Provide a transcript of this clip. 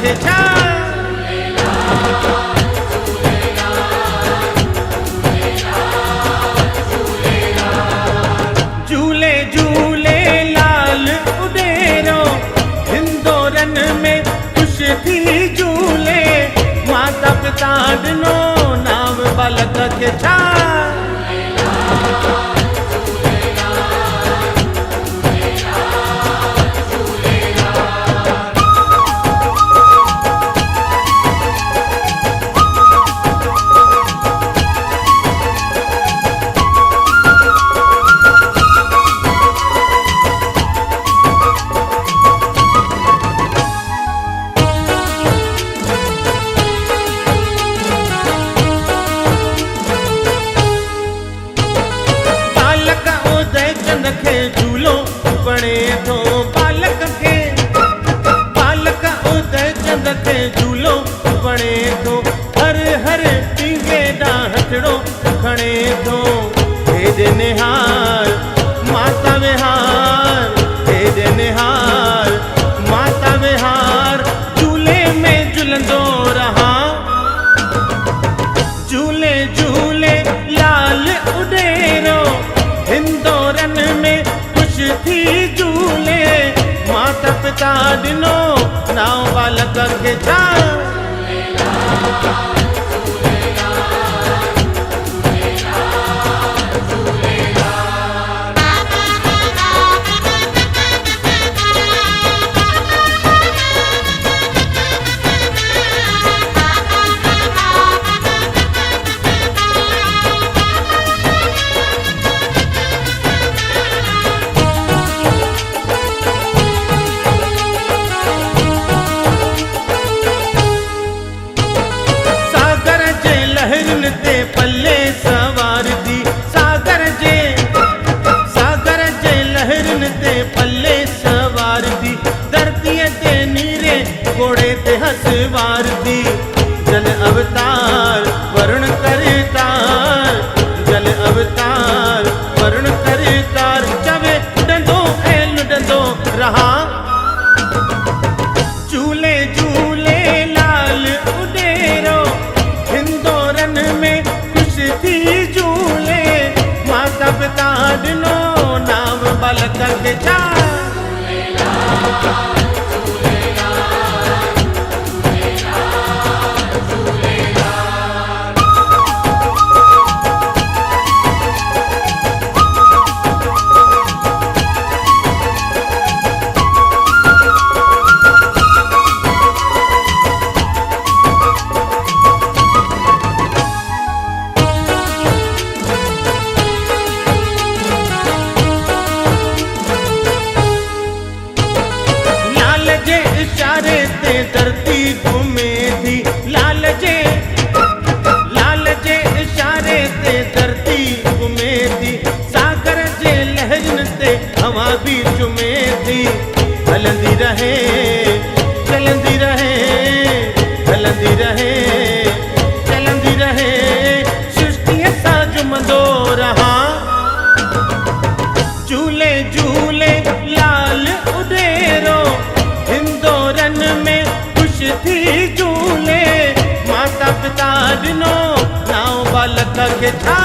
खे छा। झूले झूले लाल उडेरो हिंदोरन में खुश थी झूले, माता पिता ॾिनो नाम बालक खे छा। झूलो बणे थो बालक खे, बालक उदय चंद खे झूलो बणे थो, हर हर टींगे ॾांहुं हथड़ो खणे थो। हे निहार माता विहार, हे निहार माता विहार, झूले में झूलंदो रहा। झूले झूले लाल उडेरो हिंदोरन में खुश थी झूले, माता पिता ॾिनो नाम बालक खे छा। पल्ले सवार थी सागर जे लहरन ते पल्ले सवार थी, धरतीअ ते नीरे घोड़े ते हसवार थी। जल अवतार वरुण करतार, जल अवतार वरुण करतार, चवे उॾंदो ऐं लुॾंदो रहा। झूले झूले लाल उडेरो हिंदोरन में खुश थी झूले, माता पिता ॾिनो नाम बालक खे छा। इशारे ते धरती घूमे थी, लाल जे इशारे ते धरती घूमे थी, सागर जे लहरन ते हवा भी चुमे थी। हलंदी रहे चलंदी रहे, हलंदी रहे चलंदी रहे, सृष्टिअ सां झुमंदो रहा। झूले झूले लाल उडेरो हिंदोरन में खुश थी झूले, माता पिता ॾिनो नाम बालक खे छा।